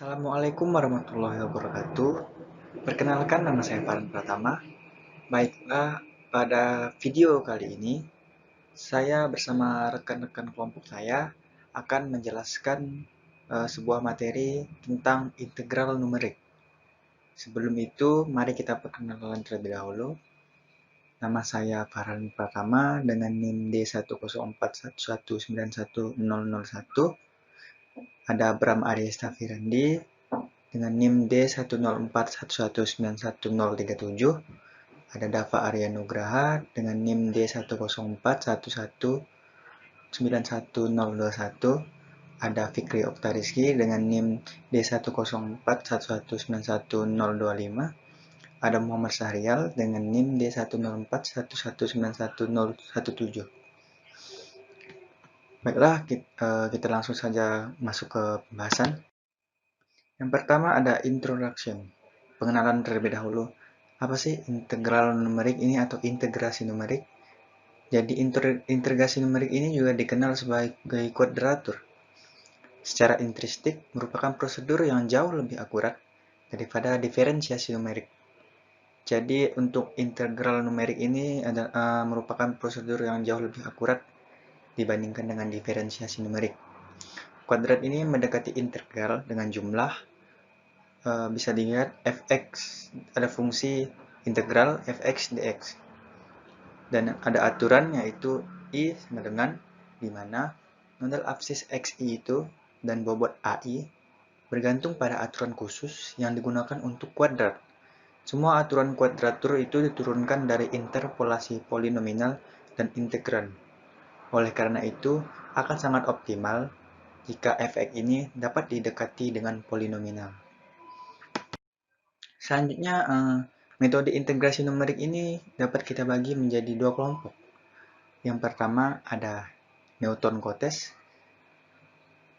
Assalamualaikum warahmatullahi wabarakatuh. Perkenalkan, nama saya Farhan Pratama. Baiklah, pada video kali ini saya bersama rekan-rekan kelompok saya akan menjelaskan sebuah materi tentang integral numerik. Sebelum itu, mari kita perkenalan terlebih dahulu. Nama saya Farhan Pratama dengan NIM D10411911001. Ada Bram Ariesta Firandi dengan NIM D10411911037. Ada Dava Arya Nugraha dengan NIM D10411911021. Ada Fikri Oktariski dengan NIM D10411911025. Ada Muhammad Syahrial dengan NIM D10411911017. Baiklah, kita langsung saja masuk ke pembahasan. Yang pertama ada introduction, pengenalan terlebih dahulu. Apa sih integral numerik ini atau integrasi numerik? Jadi integrasi numerik ini juga dikenal sebagai kuadratur. Secara intrinsik merupakan prosedur yang jauh lebih akurat daripada diferensiasi numerik. Jadi untuk integral numerik ini merupakan prosedur yang jauh lebih akurat dibandingkan dengan diferensiasi numerik. Kuadrat ini mendekati integral dengan jumlah. Bisa dilihat fx, ada fungsi integral fx dx. Dan ada aturan yaitu I sama dengan di mana nodal absis xi itu dan bobot ai bergantung pada aturan khusus yang digunakan untuk kuadrat. Semua aturan kuadratur itu diturunkan dari interpolasi polinomial dan integran. Oleh karena itu, akan sangat optimal jika fx ini dapat didekati dengan polinomial. Selanjutnya, metode integrasi numerik ini dapat kita bagi menjadi dua kelompok. Yang pertama ada Newton-Cotes,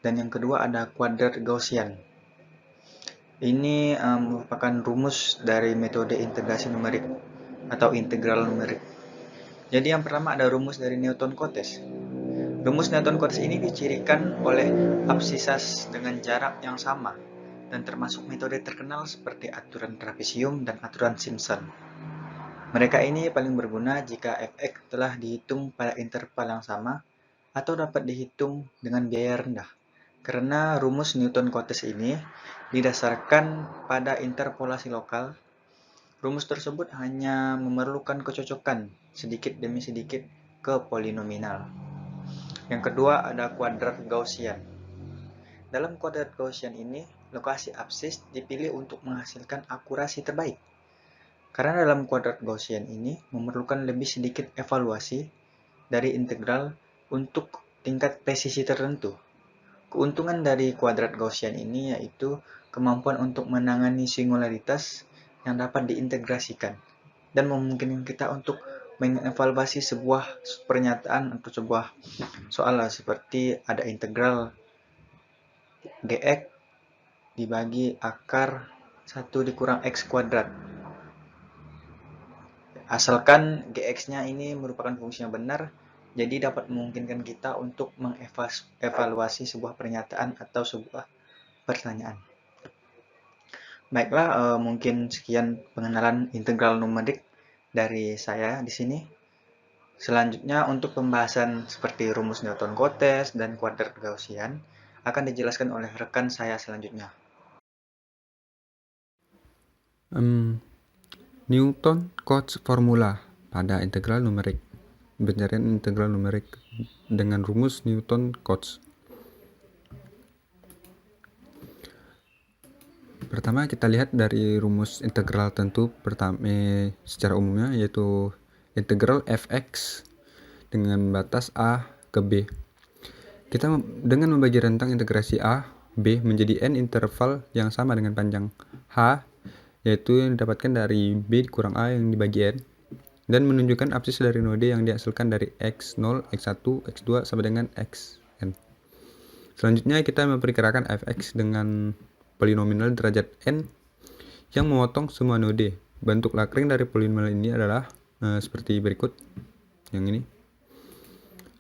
dan yang kedua ada kuadrat Gaussian. Ini merupakan rumus dari metode integrasi numerik atau integral numerik. Jadi yang pertama ada rumus dari Newton-Cotes. Rumus Newton-Cotes ini dicirikan oleh absisas dengan jarak yang sama, dan termasuk metode terkenal seperti aturan trapesium dan aturan Simpson. Mereka ini paling berguna jika fx telah dihitung pada interval yang sama atau dapat dihitung dengan biaya rendah. Karena rumus Newton-Cotes ini didasarkan pada interpolasi lokal, rumus tersebut hanya memerlukan kecocokan sedikit demi sedikit ke polinomial. Yang kedua ada kuadrat Gaussian. Dalam kuadrat Gaussian ini, lokasi absis dipilih untuk menghasilkan akurasi terbaik. Karena dalam kuadrat Gaussian ini memerlukan lebih sedikit evaluasi dari integral untuk tingkat presisi tertentu. Keuntungan dari kuadrat Gaussian ini yaitu kemampuan untuk menangani singularitas yang dapat diintegrasikan dan memungkinkan kita untuk mengevaluasi sebuah pernyataan atau sebuah soal seperti ada integral gx dibagi akar 1 dikurang x kuadrat. Asalkan gx-nya ini merupakan fungsi yang benar, jadi dapat memungkinkan kita untuk mengevaluasi sebuah pernyataan atau sebuah pertanyaan. Baiklah, mungkin sekian pengenalan integral numerik dari saya di sini. Selanjutnya untuk pembahasan seperti rumus Newton-Cotes dan kuadrat Gaussian akan dijelaskan oleh rekan saya selanjutnya. Newton-Cotes formula pada integral numerik. Pencarian integral numerik dengan rumus Newton-Cotes. Pertama kita lihat dari rumus integral tentu secara umumnya yaitu integral fx dengan batas a ke b. Kita dengan membagi rentang integrasi a, b menjadi n interval yang sama dengan panjang h, yaitu yang didapatkan dari b kurang a yang dibagi n, dan menunjukkan absis dari node yang dihasilkan dari x0, x1, x2 sampai dengan xn. Selanjutnya kita memperkirakan fx dengan polinomial derajat n yang memotong semua node. Bentuk Lagrange dari polinomial ini adalah seperti berikut, yang ini.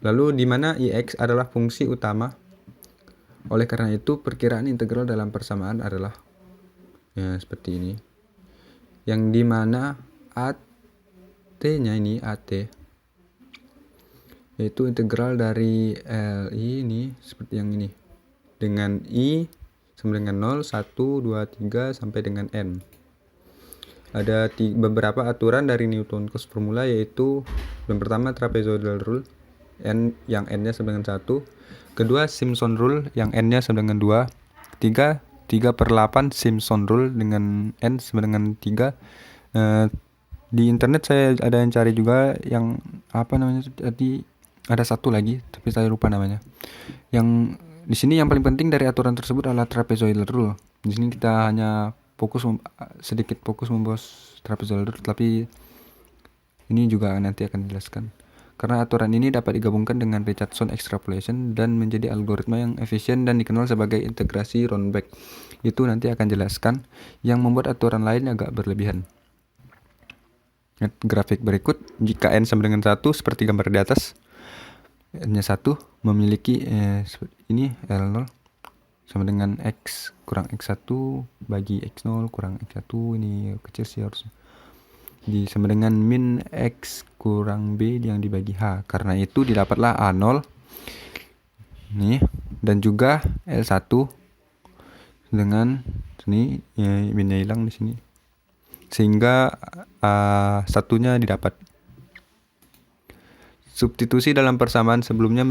Lalu di mana ix adalah fungsi utama Oleh karena itu, perkiraan integral dalam persamaan adalah ya, seperti ini. Yang dimana AT-nya ini, AT, yaitu integral dari LI ini, seperti yang ini. Dengan I sama dengan 0, 1, 2, 3, sampai dengan N. Ada beberapa aturan dari Newton cos formula, yaitu yang pertama trapezoidal rule, yang N-nya sama dengan 1. Kedua, Simpson rule, yang N-nya sama dengan 2. Ketiga, 3/8 Simpson rule dengan N sama dengan 3. Di internet saya ada yang cari juga yang apa namanya tadi, ada satu lagi tapi saya lupa namanya. Yang di sini yang paling penting dari aturan tersebut adalah trapezoidal rule. Di sini kita hanya sedikit fokus membahas trapezoidal rule, tapi ini juga nanti akan dijelaskan. Karena aturan ini dapat digabungkan dengan Richardson extrapolation dan menjadi algoritma yang efisien dan dikenal sebagai integrasi roundback. Itu nanti akan jelaskan, yang membuat aturan lain agak berlebihan. Grafik berikut, jika N sama dengan 1 seperti gambar di atas, N-nya 1 memiliki ini L0 sama dengan X kurang X1 bagi X0 kurang X1, ini kecil sih harusnya, sama dengan min X kurang B yang dibagi H. Karena itu didapatlah A0 nih, dan juga L1 dengan sini ya, minnya hilang di sini, sehingga satunya didapat. Substitusi dalam persamaan sebelumnya,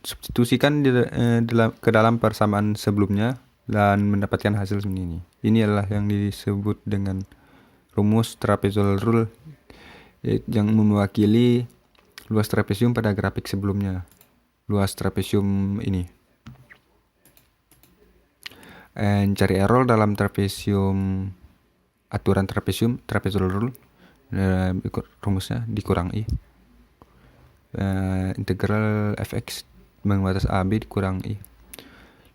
substitusikan ke dalam persamaan sebelumnya dan mendapatkan hasil seperti ini. Ini adalah yang disebut dengan rumus trapezoidal rule, yang mewakili luas trapesium pada grafik sebelumnya. Luas trapesium ini. Cari error dalam trapesium, aturan trapezoidal rule, rumusnya dikurang I. Integral fx dengan batas AB dikurang I.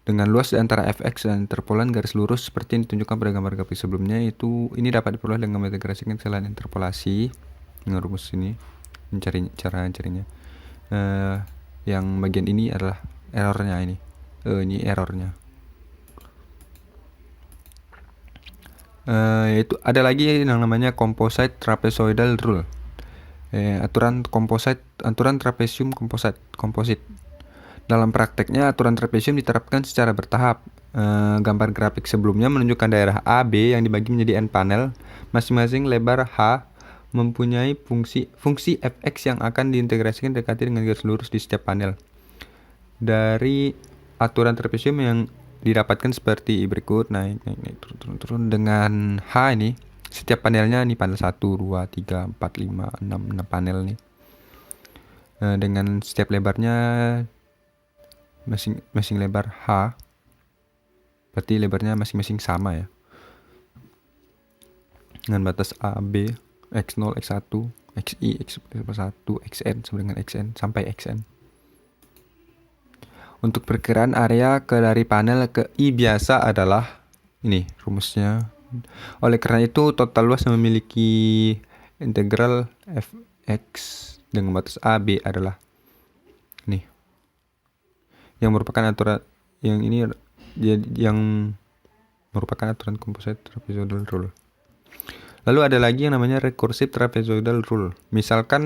Dengan luas antara fx dan interpolan garis lurus seperti yang ditunjukkan pada gambar grafik sebelumnya, ini dapat diperoleh dengan mengintegrasikan selain interpolasi dengan rumus ini. Cara mencarinya. Yang bagian ini adalah errornya ini. Ini errornya. Yaitu ada lagi yang namanya composite trapezoidal rule. Aturan trapesium komposit. Dalam prakteknya, aturan trapesium diterapkan secara bertahap. Gambar grafik sebelumnya menunjukkan daerah A, B yang dibagi menjadi n panel. Masing-masing lebar H mempunyai fungsi fx yang akan diintegrasikan dekati dengan garis lurus di setiap panel. Dari aturan trapesium yang didapatkan seperti berikut, naik, turun. Dengan H ini, setiap panelnya nih panel 1, 2, 3, 4, 5, 6 panel nih. Dengan setiap lebarnya masing lebar H, berarti lebarnya masing-masing sama ya. Dengan batas A, B, X0, X1, XI, X1, XN sama dengan XN sampai XN. Untuk perkiraan area dari panel ke I biasa adalah ini rumusnya. Oleh karena itu, total luas yang memiliki integral fx dengan batas A, B adalah nih, yang merupakan aturan yang merupakan aturan composite trapezoidal rule. Lalu ada lagi yang namanya recursive trapezoidal rule. Misalkan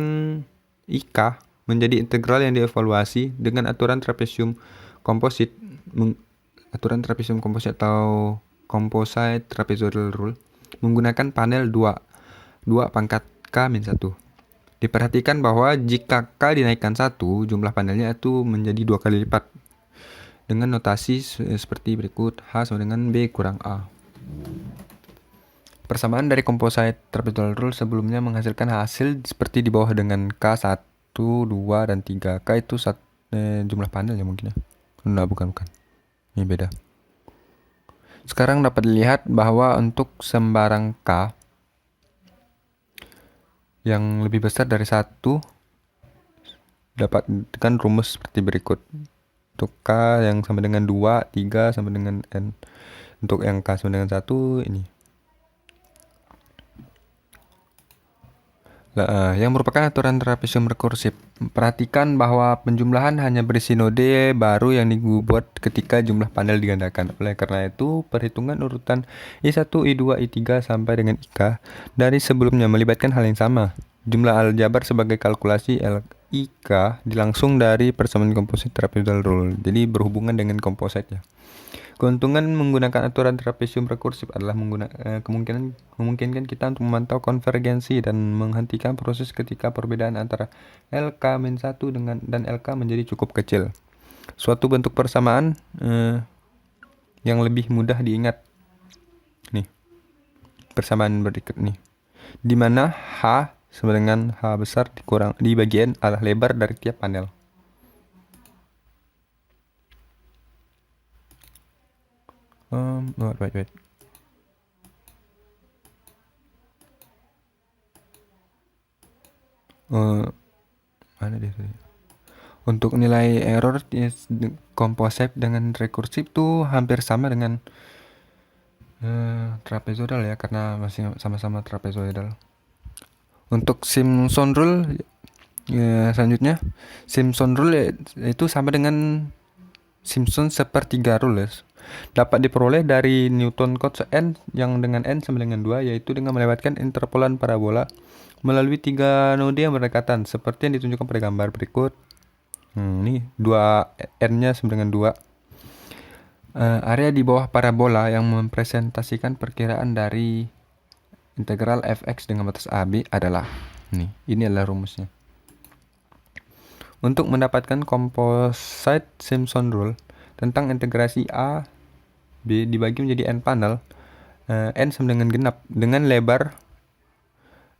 IK menjadi integral yang dievaluasi dengan aturan trapesium komposit atau composite trapezoidal rule menggunakan panel 2 pangkat K-1. Diperhatikan bahwa jika K dinaikkan 1, jumlah panelnya itu menjadi 2 kali lipat. Dengan notasi seperti berikut, H sama dengan B kurang A. Persamaan dari composite trapezoidal rule sebelumnya menghasilkan hasil seperti di bawah dengan K1, 2, dan 3. K itu jumlah panel ya mungkin ya. Nah, bukan. Ini beda. Sekarang dapat dilihat bahwa untuk sembarang K yang lebih besar dari 1 dapat dengan rumus seperti berikut. Untuk K yang sama dengan 2, 3 sama dengan N. Untuk yang K sama dengan 1 ini. Yang merupakan aturan trapesium rekursif. Perhatikan bahwa penjumlahan hanya berisi node baru yang dibuat ketika jumlah panel digandakan. Oleh karena itu, perhitungan urutan I1, I2, I3 sampai dengan IK dari sebelumnya melibatkan hal yang sama. Jumlah aljabar sebagai kalkulasi IK dilangsung dari persamaan komposit trapezoidal rule. Jadi berhubungan dengan komposit ya. Keuntungan menggunakan aturan trapesium rekursif adalah memungkinkan kita untuk memantau konvergensi dan menghentikan proses ketika perbedaan antara LK-1 dan LK menjadi cukup kecil. Suatu bentuk persamaan yang lebih mudah diingat. Nih, persamaan berikut nih. Di mana H sama dengan H besar dibagi N adalah lebar dari tiap panel. Wait. Mana dia tadi? Untuk nilai error komposit dengan rekursif tuh hampir sama dengan trapezoidal ya, karena masih sama-sama trapezoidal. Untuk Simpson rule ya, selanjutnya Simpson rule itu sama dengan Simpson sepertiga rule ya. Dapat diperoleh dari Newton cotes N yang dengan N sama dengan 2, yaitu dengan melewatkan interpolan parabola melalui 3 node yang berdekatan seperti yang ditunjukkan pada gambar berikut. Ini 2 N-nya sama dengan 2. Area di bawah parabola yang mempresentasikan perkiraan dari integral fx dengan batas AB adalah ini adalah rumusnya. Untuk mendapatkan composite Simpson rule tentang integrasi A B dibagi menjadi n panel, n sama dengan genap dengan lebar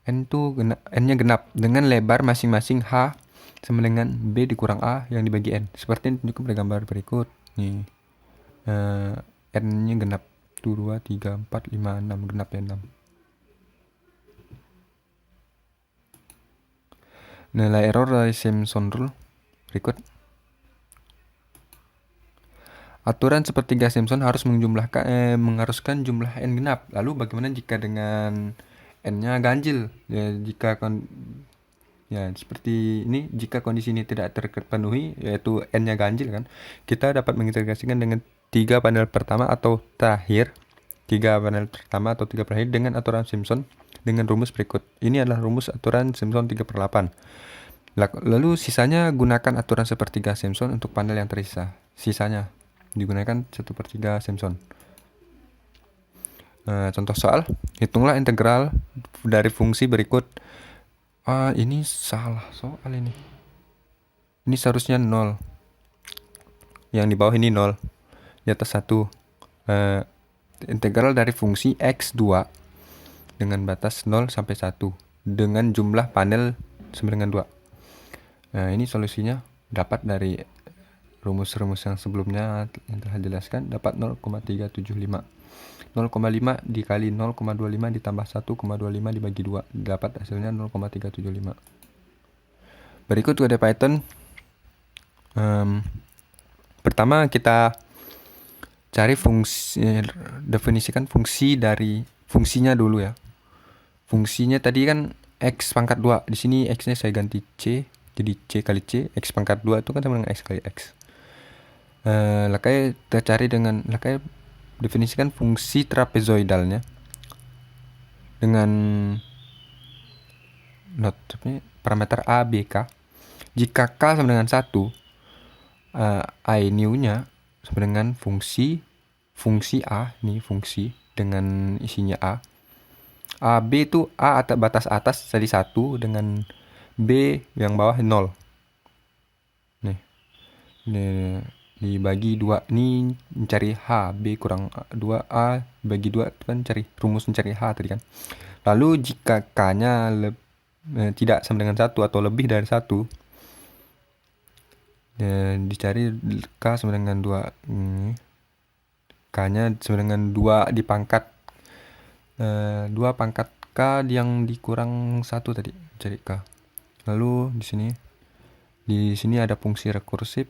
n-nya genap dengan lebar masing-masing H sama dengan B dikurang A yang dibagi n, seperti yang ditunjukkan pada gambar berikut. Nih, n-nya genap 2, 3, 4, 5, 6, genap ya 6. Nilai error dari Simpson rule berikut. Aturan sepertiga Simpson harus mengharuskan jumlah n genap. Lalu bagaimana jika dengan n-nya ganjil? Ya, seperti ini, jika kondisi ini tidak terpenuhi, yaitu n-nya ganjil kan, kita dapat mengintegrasikan dengan 3 panel pertama atau terakhir dengan aturan Simpson dengan rumus berikut. Ini adalah rumus aturan Simpson 3/8. Lalu sisanya gunakan aturan sepertiga Simpson untuk panel yang tersisa. Sisanya digunakan 1/3 Simpson. Contoh soal, hitunglah integral dari fungsi berikut. Ini salah soal ini. Ini seharusnya 0. Yang di bawah ini 0. Di atas 1. Integral dari fungsi x2 dengan batas 0 sampai 1 dengan jumlah panel sama dengan 2. Ini solusinya dapat dari rumus-rumus yang sebelumnya yang telah dijelaskan, dapat 0,375. 0,5 dikali 0,25 ditambah 1,25 dibagi 2, dapat hasilnya 0,375. Berikut kode Python. Pertama kita cari definisikan fungsi dari fungsinya dulu ya. Fungsinya tadi kan x pangkat 2. Di sini x-nya saya ganti c, jadi c kali c. X pangkat 2 itu kan sama dengan x kali x. Kita cari definisikan fungsi trapezoidalnya dengan parameter a, b, k. Jika k sama dengan 1, I new-nya sama dengan fungsi a, nih fungsi dengan isinya a. B itu a atau batas atas jadi 1 dengan b yang bawah 0. Nih dibagi 2, ini mencari H, B kurang 2A bagi 2 itu kan rumus mencari H tadi kan. Lalu jika K-nya tidak sama dengan 1 atau lebih dari 1, dicari K sama dengan 2. K-nya sama dengan 2 dipangkat 2 pangkat K yang dikurang 1 tadi, cari K. Lalu di sini ada fungsi rekursif.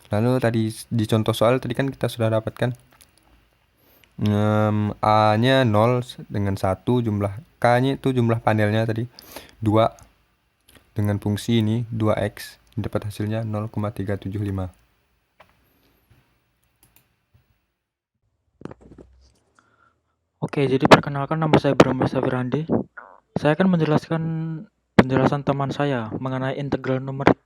Lalu tadi di contoh soal tadi kan kita sudah dapatkan A-nya 0 dengan 1, jumlah K-nya itu jumlah panelnya tadi 2, dengan fungsi ini 2x, dapat hasilnya 0,375. Oke, jadi perkenalkan, nama saya Bram Safirandi. Saya akan menjelaskan penjelasan teman saya mengenai integral numerik.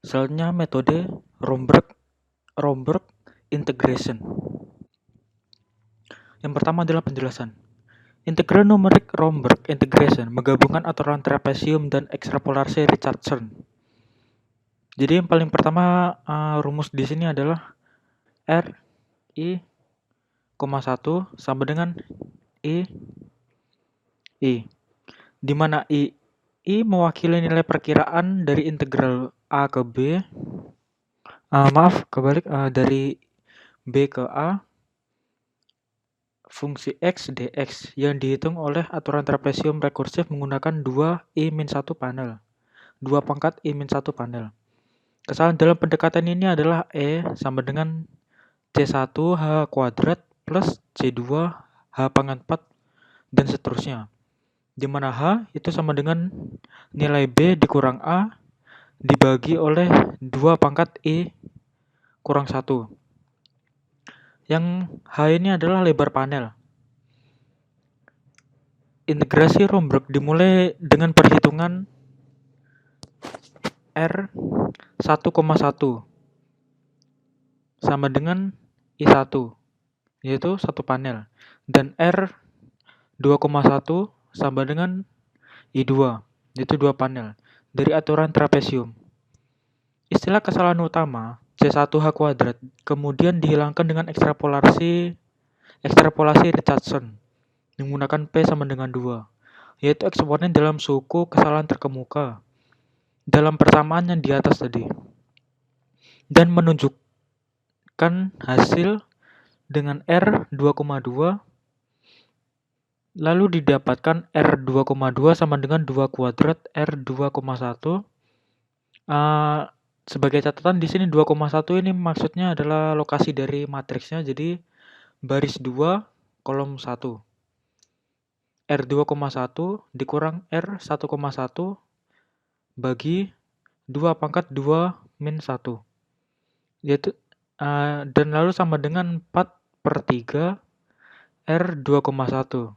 Selanjutnya metode Romberg integration. Yang pertama adalah penjelasan. Integral numerik Romberg integration menggabungkan aturan trapesium dan ekstrapolasi Richardson. Jadi yang paling pertama rumus di sini adalah R I, 1 sama dengan I, di mana I mewakili nilai perkiraan dari integral A ke B, dari B ke A, fungsi X dx yang dihitung oleh aturan trapesium rekursif menggunakan 2i-1 panel. 2 pangkat i-1 panel. Kesalahan dalam pendekatan ini adalah E sama dengan C1H kuadrat plus C2 H pangkat 4 dan seterusnya. Di mana H itu sama dengan nilai B dikurang A dibagi oleh 2 pangkat I kurang 1. Yang H ini adalah lebar panel. Integrasi Romberg dimulai dengan perhitungan R 1,1 sama dengan I1, yaitu satu panel, dan R 2,1 sama dengan I2, yaitu 2 panel, dari aturan trapesium. Istilah kesalahan utama C1H kuadrat kemudian dihilangkan dengan ekstrapolasi Richardson menggunakan P sama dengan 2, yaitu eksponen dalam suku kesalahan terkemuka dalam persamaan yang di atas tadi, dan menunjukkan hasil dengan R 2,2, lalu didapatkan R 2,2 sama dengan 2 kuadrat R 2,1. Sebagai catatan di sini 2,1 ini maksudnya adalah lokasi dari matriksnya, jadi baris 2 kolom 1. R 2,1 dikurang R 1,1 bagi 2 pangkat 2 min 1. Yaitu dan lalu sama dengan 4/3 R 2,1.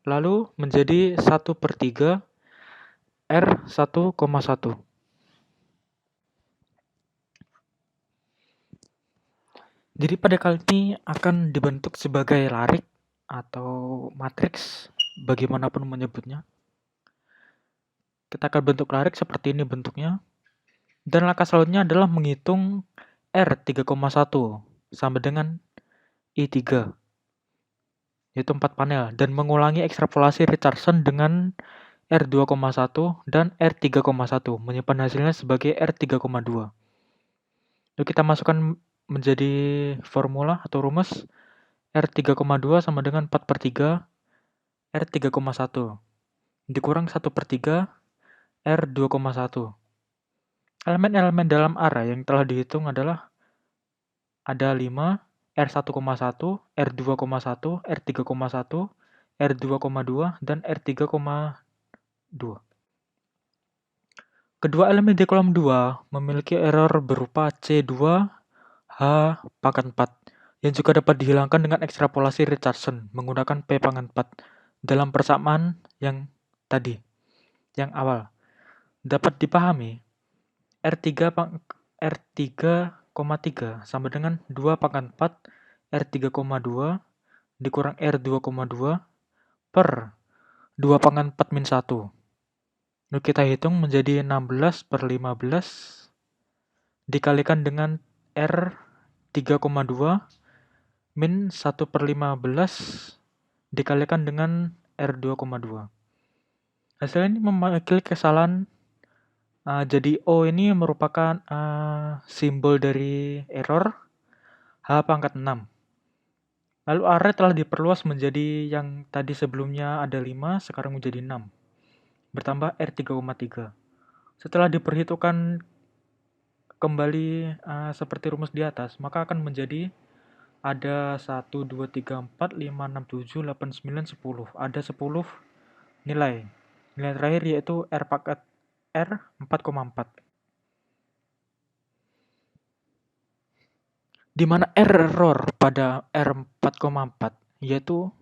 Lalu menjadi 1/3 R 1,1. Jadi pada kali ini akan dibentuk sebagai larik atau matriks, bagaimanapun menyebutnya. Kita akan bentuk larik seperti ini bentuknya. Dan langkah selanjutnya adalah menghitung R 3,1 sama dengan I3, yaitu 4 panel, dan mengulangi ekstrapolasi Richardson dengan R 2,1 dan R 3,1, menyimpan hasilnya sebagai R 3,2. Lalu kita masukkan menjadi formula atau rumus R 3,2 sama dengan 4/3 R 3,1 dikurang 1/3 R 2,1. Elemen-elemen dalam array yang telah dihitung adalah ada 5, R 1,1, R 2,1, R 3,1, R 2,2, dan R 3,2. Kedua elemen di kolom 2 memiliki error berupa C2 H pangkat 4 yang juga dapat dihilangkan dengan ekstrapolasi Richardson menggunakan P pangkat 4 dalam persamaan yang tadi, yang awal. Dapat dipahami R3,3 sama dengan 2 pangkat 4 R 3,2 dikurang R 2,2 per 2 pangkat 4 min 1. Lalu kita hitung menjadi 16/15 dikalikan dengan R 3,2 min 1/15 dikalikan dengan R 2,2. Hasil ini mewakili kesalahan. Jadi O ini merupakan simbol dari error H pangkat 6. Lalu array telah diperluas menjadi yang tadi sebelumnya ada 5, sekarang menjadi 6. Bertambah R 3,3. Setelah diperhitungkan kembali seperti rumus di atas, maka akan menjadi ada 1, 2, 3, 4, 5, 6, 7, 8, 9, 10. Ada 10 nilai. Nilai terakhir yaitu R pangkat R 4,4. Di mana error pada R 4,4 yaitu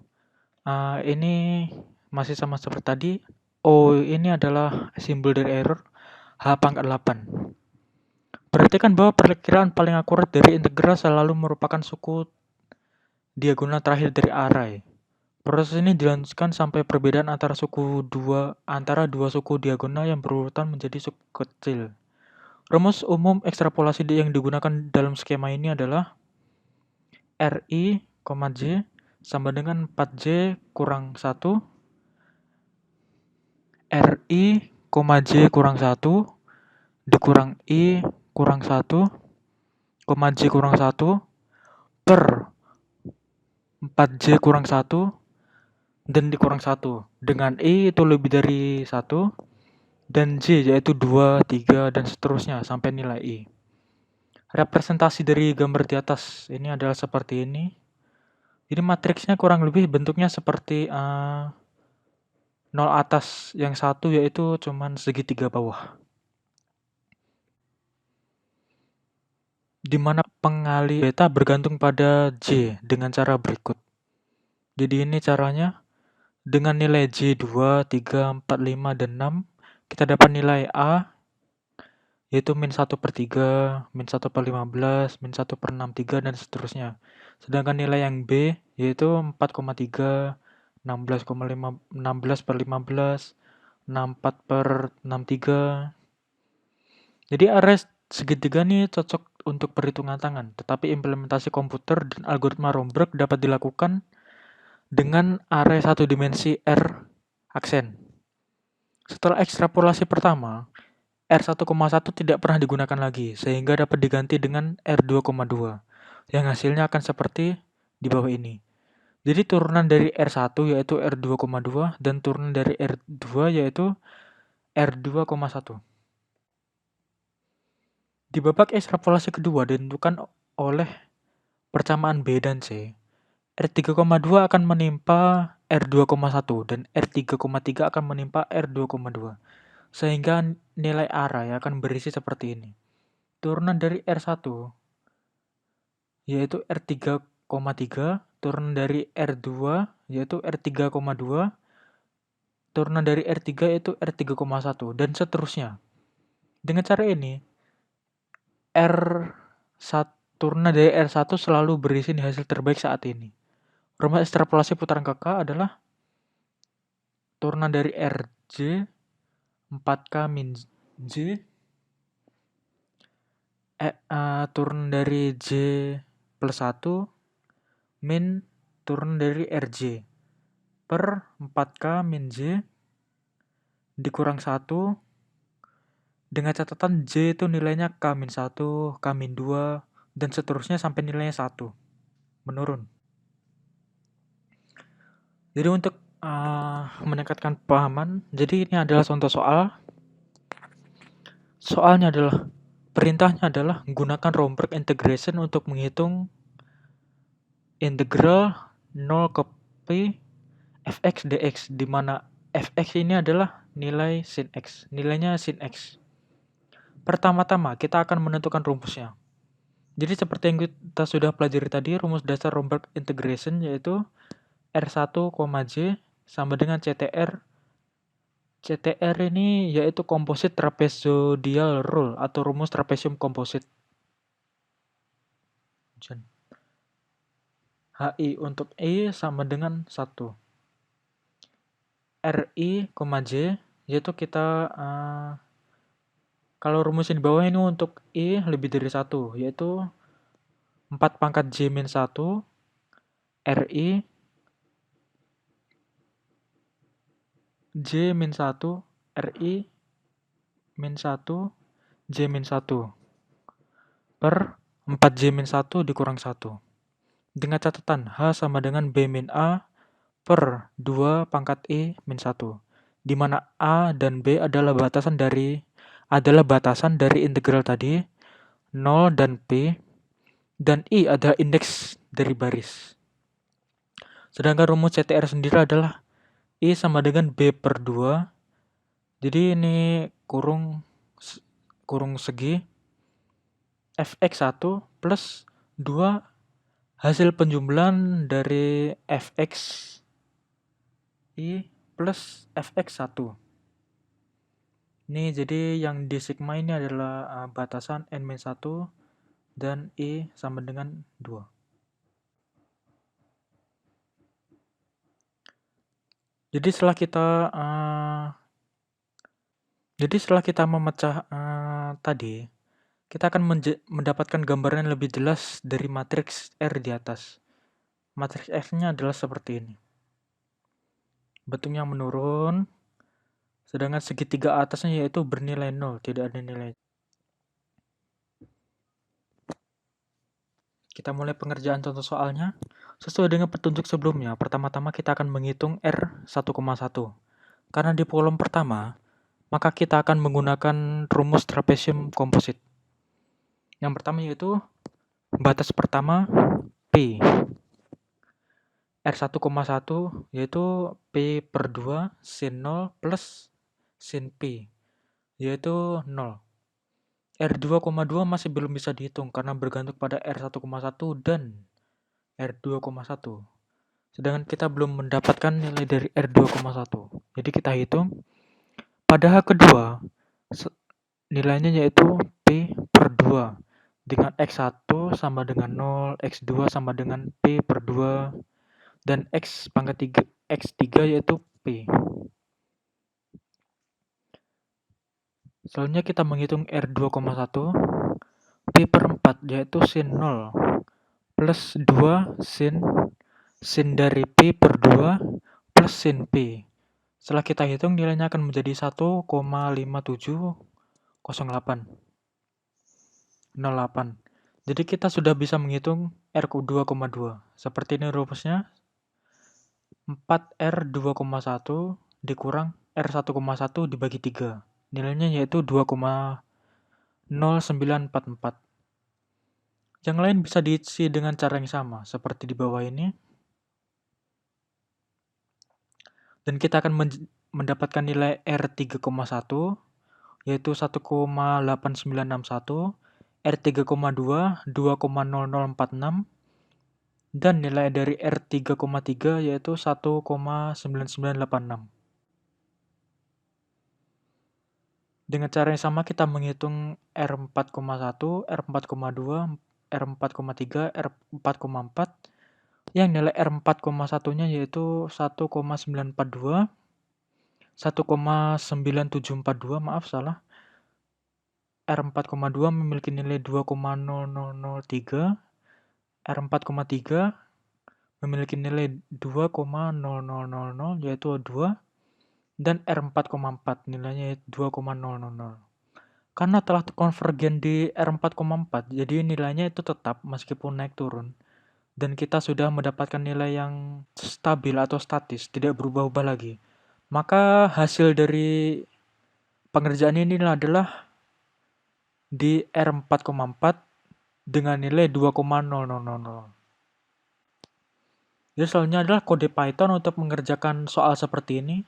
ini masih sama seperti tadi. O ini adalah simbol dari error H pangkat 8. Perhatikan bahwa perkiraan paling akurat dari integral selalu merupakan suku diagonal terakhir dari array. Proses ini dilanjutkan sampai perbedaan antara dua suku diagonal yang berurutan menjadi suku kecil. Rumus umum ekstrapolasi yang digunakan dalam skema ini adalah RI, J sama dengan 4J kurang 1, RI, J kurang 1, dikurang I kurang 1, J kurang 1, per 4J kurang 1, dan dikurang 1. Dengan I itu lebih dari 1, dan J yaitu 2, 3, dan seterusnya sampai nilai I. Representasi dari gambar di atas ini adalah seperti ini. Jadi matriksnya kurang lebih bentuknya seperti 0 atas, yang 1 yaitu cuman segitiga bawah. Di mana pengali beta bergantung pada J dengan cara berikut. Jadi ini caranya. Dengan nilai J 2, 3, 4, 5, dan 6, kita dapat nilai A yaitu min 1 per 3, min 1 per 15, min 1 per 63, dan seterusnya. Sedangkan nilai yang B yaitu 4,3, 16 per 15, 64 per 63. Jadi array segitiga ini cocok untuk perhitungan tangan, tetapi implementasi komputer dan algoritma Romberg dapat dilakukan dengan array satu dimensi R aksen. Setelah ekstrapolasi pertama, R1,1 tidak pernah digunakan lagi, sehingga dapat diganti dengan R2,2, yang hasilnya akan seperti di bawah ini. Jadi turunan dari R1 yaitu R2,2, dan turunan dari R2 yaitu R2,1. Di babak ekstrapolasi kedua ditentukan oleh persamaan B dan C. R3,2 akan menimpa R2,1 dan R3,3 akan menimpa R2,2. Sehingga nilai array akan berisi seperti ini. Turunan dari R1 yaitu R3,3, turunan dari R2 yaitu R3,2, turunan dari R3 yaitu R3,1, dan seterusnya. Dengan cara ini, turunan dari R1 selalu berisi di hasil terbaik saat ini. Rumus ekstrapolasi putaran kakak adalah turunan dari RJ 4K min J, turunan dari J plus 1 min turunan dari RJ per 4K min J dikurang 1, dengan catatan J itu nilainya K min 1, K min 2, dan seterusnya sampai nilainya 1. Menurun. Jadi untuk meningkatkan pemahaman, jadi ini adalah contoh soal. Soalnya adalah, perintahnya adalah gunakan Romberg integration untuk menghitung integral 0 ke P fx dx, di mana fx ini adalah nilai sin x, nilainya sin x. Pertama-tama kita akan menentukan rumusnya. Jadi seperti yang kita sudah pelajari tadi, rumus dasar Romberg integration yaitu R1, J sama dengan CTR. CTR ini yaitu composite trapezoidal rule atau rumus trapesium composite. HI untuk I sama dengan 1. RI, J yaitu kita kalau rumus di bawah ini untuk I lebih dari 1, yaitu 4 pangkat J min 1 RI J min 1 RI min 1 J min 1 per 4J min 1 dikurang 1. Dengan catatan H sama dengan B min A per 2 pangkat E min 1. Di mana A dan B adalah batasan dari integral tadi, 0 dan P dan I adalah indeks dari baris. Sedangkan rumus CTR sendiri adalah I sama dengan B per 2. Jadi ini kurung segi fx1 plus 2 hasil penjumlahan dari fx I plus fx1. Ini jadi yang di sigma ini adalah batasan n-1 dan I sama dengan 2. Jadi setelah kita memecah tadi, kita akan mendapatkan gambaran yang lebih jelas dari matriks R di atas. Matriks R-nya adalah seperti ini. Bentuknya menurun, sedangkan segitiga atasnya yaitu bernilai 0, tidak ada nilai. Kita mulai pengerjaan contoh soalnya. Sesuai dengan petunjuk sebelumnya, pertama-tama kita akan menghitung R1,1. Karena di kolom pertama, maka kita akan menggunakan rumus trapesium komposit. Yang pertama yaitu batas pertama P. R1,1 yaitu P per 2 sin 0 plus sin P, yaitu 0. R2,2 masih belum bisa dihitung karena bergantung pada R1,1 dan R2,1. Sedangkan kita belum mendapatkan nilai dari R2,1. Jadi kita hitung. Pada H kedua, nilainya yaitu P per 2. Dengan X1 sama dengan 0, X2 sama dengan P per 2, dan X pangkat 3, X3 yaitu P. Selanjutnya kita menghitung R2,1, P per 4 yaitu sin 0 plus 2 sin dari P per 2 plus sin P. Setelah kita hitung nilainya akan menjadi 1,5708. Jadi kita sudah bisa menghitung R2,2. Seperti ini rumusnya. 4R2,1 dikurang R1,1 dibagi 3. Nilainya yaitu 2,0944. Yang lain bisa diisi dengan cara yang sama, seperti di bawah ini. Dan kita akan mendapatkan nilai R3,1, yaitu 1,8961, R3,2, 2,0046, dan nilai dari R3,3 yaitu 1,9986. Dengan cara yang sama kita menghitung R4,1, R4,2, R4,3, R4,4 yang nilai R4,1-nya yaitu 1,942, 1,9742, maaf salah. R4,2 memiliki nilai 2,0003, R4,3 memiliki nilai 2,0000 yaitu 2, dan R4,4 nilainya 2,000. Karena telah konvergen di R4,4, jadi nilainya itu tetap meskipun naik turun. Dan kita sudah mendapatkan nilai yang stabil atau statis, tidak berubah-ubah lagi. Maka hasil dari pengerjaan ini adalah di R4,4 dengan nilai 2,000. Jadi selanjutnya adalah kode Python untuk mengerjakan soal seperti ini.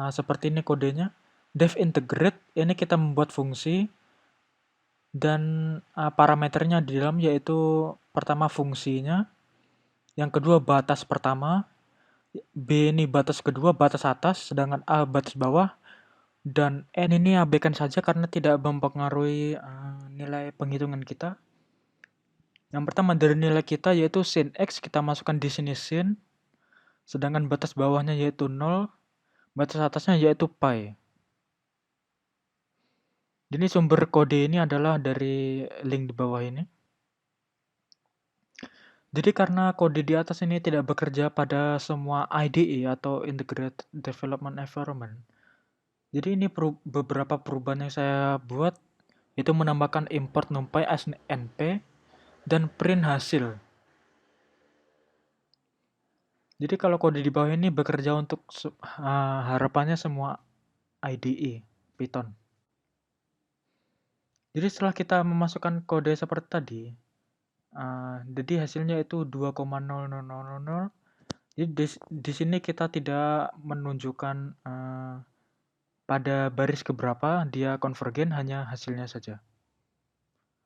Nah, seperti ini kodenya. Def integrate, ini kita membuat fungsi dan parameternya di dalam yaitu pertama fungsinya, yang kedua batas pertama, B ini batas kedua, batas atas, sedangkan A batas bawah, dan N ini abaikan saja karena tidak mempengaruhi nilai penghitungan kita. Yang pertama dari nilai kita yaitu sin X, kita masukkan di sini sin, sedangkan batas bawahnya yaitu 0, batas atasnya yaitu pi. Jadi sumber kode ini adalah dari link di bawah ini. Jadi karena kode di atas ini tidak bekerja pada semua IDE atau Integrated Development Environment. Jadi ini beberapa perubahan yang saya buat, itu menambahkan import numpy as np dan print hasil. Jadi kalau kode di bawah ini bekerja untuk harapannya semua IDE Python. Jadi setelah kita memasukkan kode seperti tadi, Jadi hasilnya itu 2,0000. Jadi di sini kita tidak menunjukkan pada baris keberapa dia konvergen, hanya hasilnya saja.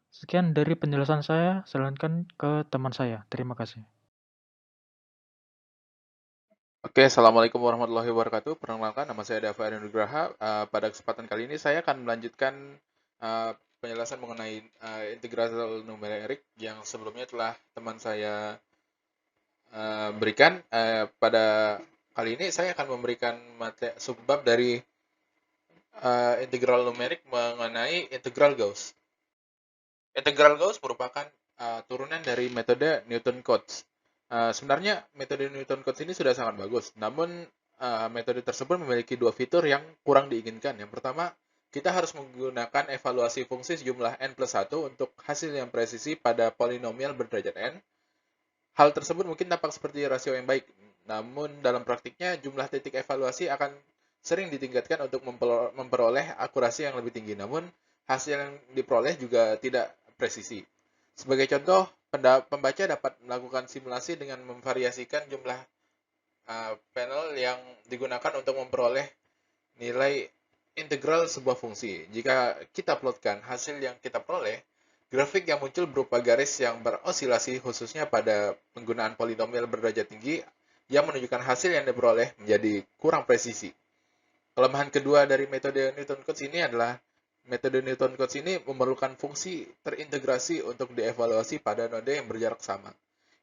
Sekian dari penjelasan saya, silakan ke teman saya. Terima kasih. Oke, Assalamualaikum warahmatullahi wabarakatuh. Perkenalkan, nama saya Dava Nugraha. Pada kesempatan kali ini saya akan melanjutkan penjelasan mengenai integral numerik yang sebelumnya telah teman saya berikan. Pada kali ini saya akan memberikan subbab dari integral numerik mengenai integral Gauss. Integral Gauss merupakan turunan dari metode Newton-Cotes. Sebenarnya metode Newton-Cotes ini sudah sangat bagus, namun metode tersebut memiliki dua fitur yang kurang diinginkan. Yang pertama, kita harus menggunakan evaluasi fungsi sejumlah n plus 1 untuk hasil yang presisi pada polinomial berderajat n. Hal tersebut mungkin tampak seperti rasio yang baik, namun dalam praktiknya jumlah titik evaluasi akan sering ditingkatkan untuk memperoleh akurasi yang lebih tinggi, namun hasil yang diperoleh juga tidak presisi. Sebagai contoh, pembaca dapat melakukan simulasi dengan memvariasikan jumlah panel yang digunakan untuk memperoleh nilai integral sebuah fungsi. Jika kita plotkan hasil yang kita peroleh, grafik yang muncul berupa garis yang berosilasi khususnya pada penggunaan polinomial berderajat tinggi yang menunjukkan hasil yang diperoleh menjadi kurang presisi. Kelemahan kedua dari metode Newton-Cotes ini adalah metode Newton-Cotes ini memerlukan fungsi terintegrasi untuk dievaluasi pada node yang berjarak sama.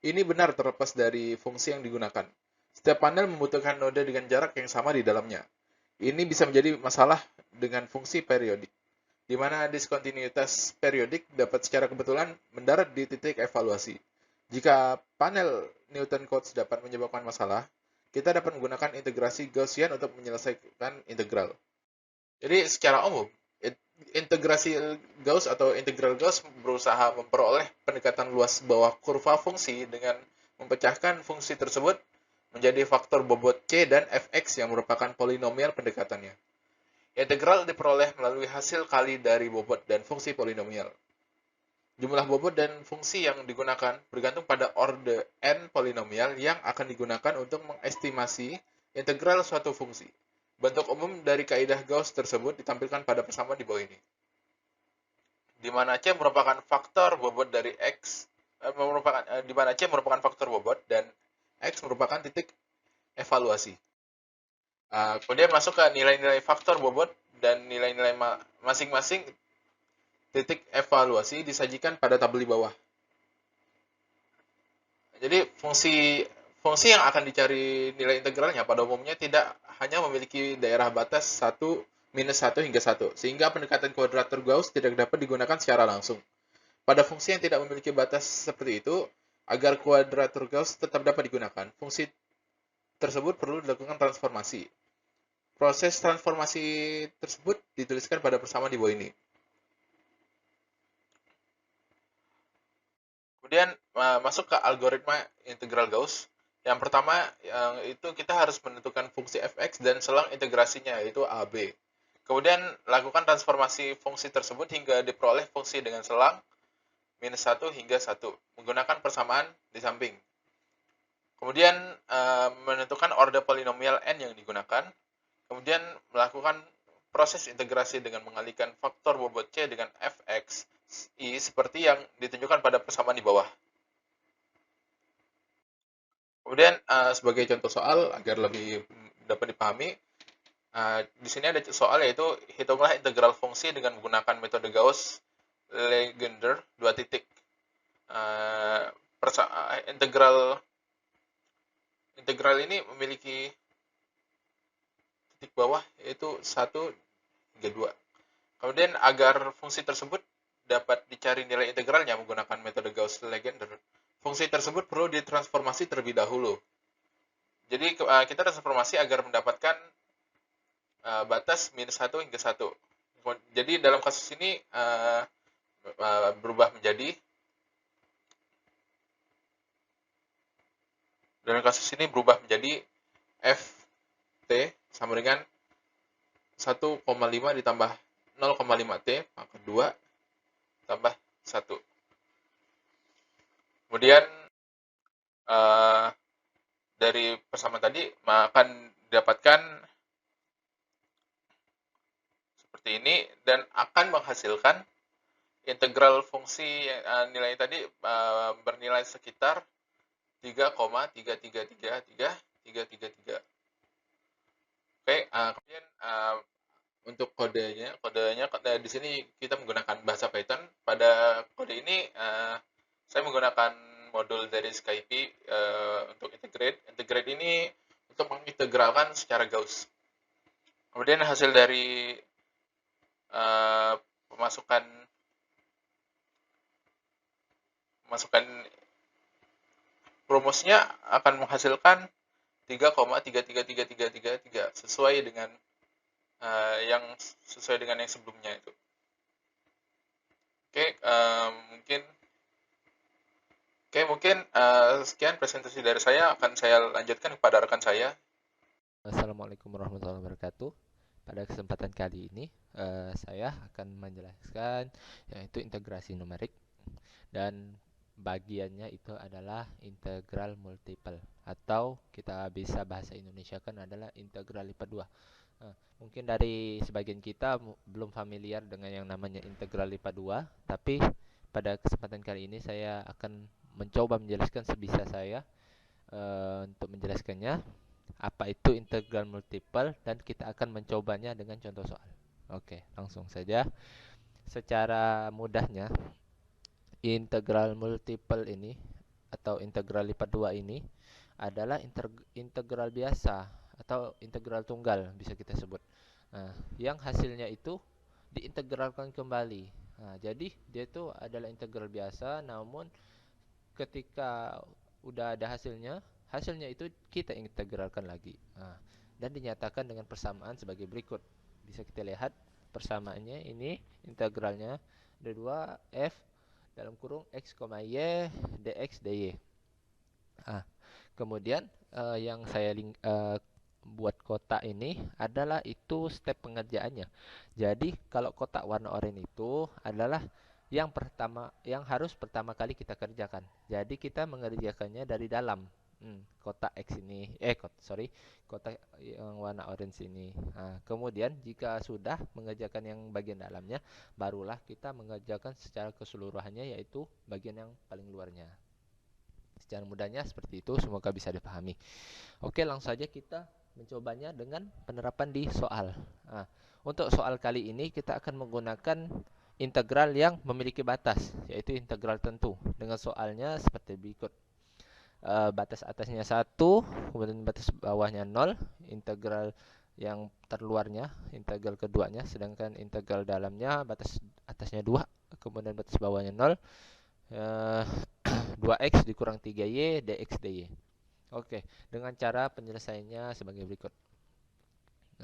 Ini benar terlepas dari fungsi yang digunakan. Setiap panel membutuhkan node dengan jarak yang sama di dalamnya. Ini bisa menjadi masalah dengan fungsi periodik, di mana diskontinuitas periodik dapat secara kebetulan mendarat di titik evaluasi. Jika panel Newton-Cotes dapat menyebabkan masalah, kita dapat menggunakan integrasi Gaussian untuk menyelesaikan integral. Jadi secara umum, integrasi Gauss atau integral Gauss berusaha memperoleh pendekatan luas bawah kurva fungsi dengan memecahkan fungsi tersebut menjadi faktor bobot C dan fx yang merupakan polinomial pendekatannya. Integral diperoleh melalui hasil kali dari bobot dan fungsi polinomial. Jumlah bobot dan fungsi yang digunakan bergantung pada orde n polinomial yang akan digunakan untuk mengestimasi integral suatu fungsi. Bentuk umum dari kaidah Gauss tersebut ditampilkan pada persamaan di bawah ini, di mana C merupakan faktor bobot dari X, di mana C merupakan faktor bobot dan X merupakan titik evaluasi. Kemudian masuk ke nilai-nilai faktor bobot dan nilai-nilai masing-masing titik evaluasi disajikan pada tabel di bawah. Jadi fungsi yang akan dicari nilai integralnya pada umumnya tidak hanya memiliki daerah batas 1, minus 1 hingga 1, sehingga pendekatan kuadratur Gauss tidak dapat digunakan secara langsung. Pada fungsi yang tidak memiliki batas seperti itu, agar kuadratur Gauss tetap dapat digunakan, fungsi tersebut perlu dilakukan transformasi. Proses transformasi tersebut dituliskan pada persamaan di bawah ini. Kemudian masuk ke algoritma integral Gauss. Yang pertama itu kita harus menentukan fungsi fx dan selang integrasinya, yaitu AB. Kemudian lakukan transformasi fungsi tersebut hingga diperoleh fungsi dengan selang minus 1 hingga 1 menggunakan persamaan di samping. Kemudian menentukan orde polinomial n yang digunakan. Kemudian melakukan proses integrasi dengan mengalihkan faktor bobot C dengan fx I seperti yang ditunjukkan pada persamaan di bawah. Kemudian sebagai contoh soal agar lebih dapat dipahami, di sini ada soal yaitu hitunglah integral fungsi dengan menggunakan metode Gauss-Legendre 2 titik. Integral ini memiliki titik bawah yaitu 1 hingga 2. Kemudian agar fungsi tersebut dapat dicari nilai integralnya menggunakan metode Gauss-Legendre, fungsi tersebut perlu ditransformasi terlebih dahulu. Jadi kita transformasi agar mendapatkan batas minus 1 hingga 1. Jadi dalam kasus ini berubah menjadi ft sama dengan 1,5 ditambah 0,5t, maka 2 tambah 1. Kemudian dari persamaan tadi akan didapatkan seperti ini dan akan menghasilkan integral fungsi nilai tadi bernilai sekitar 3,3333333. Oke, kemudian untuk kodenya di sini kita menggunakan bahasa Python. Pada kode ini saya menggunakan modul dari Skype untuk integrate. Integrate ini untuk mengintegralkan secara Gauss. Kemudian hasil dari pemasukan rumusnya akan menghasilkan 3,33333 sesuai dengan yang sebelumnya itu. Mungkin sekian presentasi dari saya. Akan saya lanjutkan kepada rekan saya. Assalamualaikum warahmatullahi wabarakatuh. Pada kesempatan kali ini saya akan menjelaskan yaitu integrasi numerik, dan bagiannya itu adalah integral multiple, atau kita bisa bahasa Indonesia kan adalah integral lipat 2. Mungkin dari sebagian kita belum familiar dengan yang namanya integral lipat 2, tapi pada kesempatan kali ini saya akan mencoba menjelaskan sebisa saya untuk menjelaskannya apa itu integral multiple, dan kita akan mencobanya dengan contoh soal. Oke, langsung saja. Secara mudahnya, integral multiple ini atau integral lipat 2 ini adalah integral biasa atau integral tunggal bisa kita sebut. Nah, yang hasilnya itu diintegralkan kembali. Nah, jadi dia itu adalah integral biasa, namun ketika udah ada hasilnya itu kita integralkan lagi. Nah, dan dinyatakan dengan persamaan sebagai berikut. Bisa kita lihat persamaannya ini, integralnya ada 2 f dalam kurung x, y dx dy. Kemudian yang saya buat kotak ini adalah itu step pengerjaannya. Jadi kalau kotak warna oranye itu adalah yang harus pertama kali kita kerjakan. Jadi kita mengerjakannya dari dalam kotak X ini, kotak yang warna orange ini. Nah, kemudian jika sudah mengerjakan yang bagian dalamnya, barulah kita mengerjakan secara keseluruhannya, yaitu bagian yang paling luarnya. Secara mudahnya seperti itu, semoga bisa dipahami. Oke, langsung saja kita mencobanya dengan penerapan di soal. Nah, untuk soal kali ini kita akan menggunakan integral yang memiliki batas, yaitu integral tentu. Dengan soalnya seperti berikut. Batas atasnya 1, kemudian batas bawahnya 0, integral yang terluarnya, integral keduanya, sedangkan integral dalamnya batas atasnya 2, kemudian batas bawahnya 0, 2x dikurang 3y dx dy. Oke, dengan cara penyelesaiannya sebagai berikut.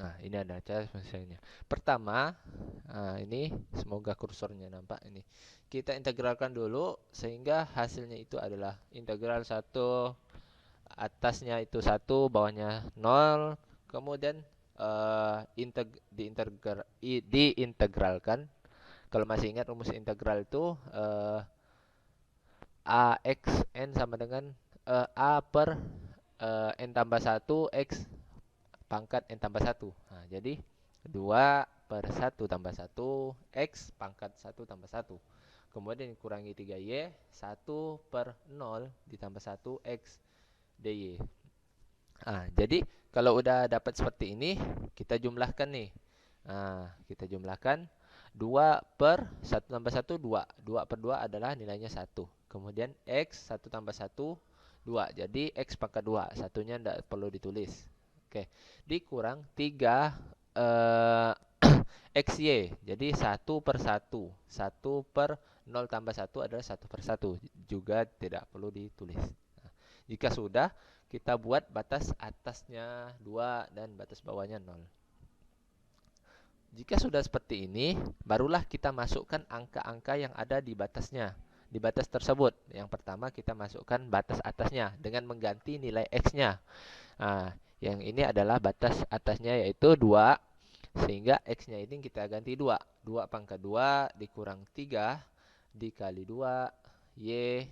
Nah, ini ada cara penyelesaiannya. Pertama, ini semoga kursornya nampak ini. Kita integralkan dulu sehingga hasilnya itu adalah integral 1, atasnya itu 1, bawahnya 0, kemudian diintegralkan. Kalau masih ingat rumus integral itu ax n sama dengan a per n tambah 1 x pangkat n tambah 1. Nah, jadi 2 per 1 tambah 1 x pangkat 1 tambah 1. Kemudian dikurangi 3y, 1 per 0 ditambah 1 x dy. Nah, jadi kalau udah dapat seperti ini, kita jumlahkan nih. Nah, kita jumlahkan 2 per 1 tambah 1, 2. 2 per 2 adalah nilainya 1. Kemudian x 1 tambah 1, 2. Jadi x pangkat 2. Satunya tidak perlu ditulis. Oke. Dikurang 3 xy. Jadi 1 per 1. 1 per 0 tambah 1 adalah 1 per 1. Juga tidak perlu ditulis. Nah, jika sudah, kita buat batas atasnya 2 dan batas bawahnya 0. Jika sudah seperti ini, barulah kita masukkan angka-angka yang ada di batasnya. Di batas tersebut, yang pertama kita masukkan batas atasnya dengan mengganti nilai x-nya. Nah, yang ini adalah batas atasnya yaitu 2, sehingga x-nya ini kita ganti 2. 2 pangkat 2 dikurang 3 dikali 2 y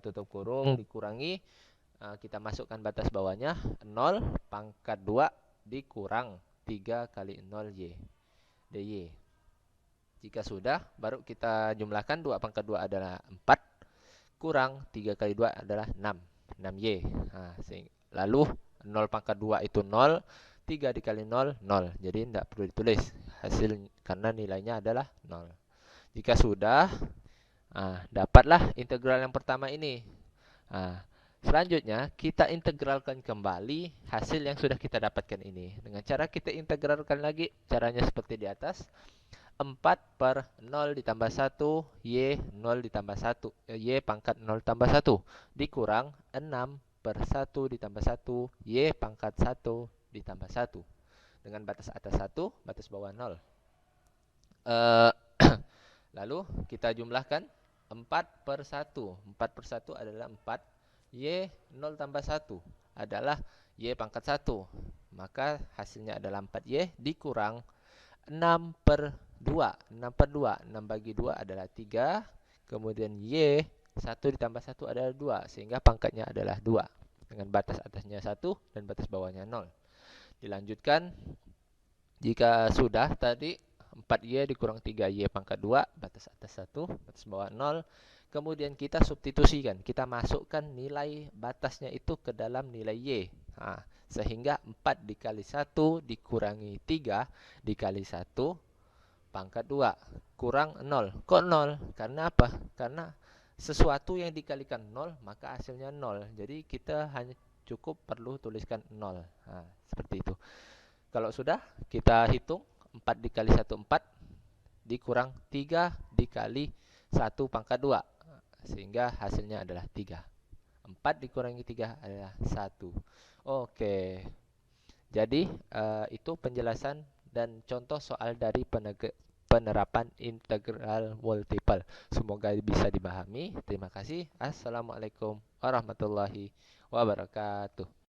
tutup kurung dikurangi, kita masukkan batas bawahnya 0 pangkat 2 dikurang 3 kali 0 Y dy. Jika sudah, baru kita jumlahkan 2 pangkat 2 adalah 4 kurang 3 kali 2 adalah 6 Y. Lalu 0 pangkat 2 itu 0, 3 dikali 0 0. Jadi tidak perlu ditulis hasil karena nilainya adalah 0. Jika sudah, dapatlah integral yang pertama ini. Selanjutnya kita integralkan kembali hasil yang sudah kita dapatkan ini. Dengan cara kita integralkan lagi, caranya seperti di atas. 4 per 0 ditambah 1 Y 0 ditambah 1 Y pangkat 0 tambah 1 dikurang 6 per 1 ditambah 1 Y pangkat 1 ditambah 1 dengan batas atas 1 batas bawah 0. Lalu kita jumlahkan 4 per 1 4 per 1 adalah 4 Y 0 tambah 1 adalah Y pangkat 1, maka hasilnya adalah 4Y dikurang 6 per 2 6 per 2 6 bagi 2 adalah 3, kemudian Y 1 ditambah 1 adalah 2, sehingga pangkatnya adalah 2 dengan batas atasnya 1 dan batas bawahnya 0. Dilanjutkan, jika sudah tadi 4Y dikurang 3Y pangkat 2, batas atas 1, batas bawah 0. Kemudian kita substitusikan, kita masukkan nilai batasnya itu ke dalam nilai Y. Sehingga 4 dikali 1 dikurangi 3 dikali 1 pangkat 2 kurang 0. Kok 0? Karena apa? Karena sesuatu yang dikalikan 0 maka hasilnya 0. Jadi kita hanya cukup perlu tuliskan 0. Seperti itu. Kalau sudah, kita hitung 4 dikali 1 4 dikurang 3 dikali 1 pangkat 2. Sehingga hasilnya adalah 3. 4 dikurangi 3 adalah 1. Oke. Jadi itu penjelasan dan contoh soal dari penerapan integral multiple. Semoga bisa dipahami. Terima kasih. Assalamualaikum warahmatullahi wabarakatuh.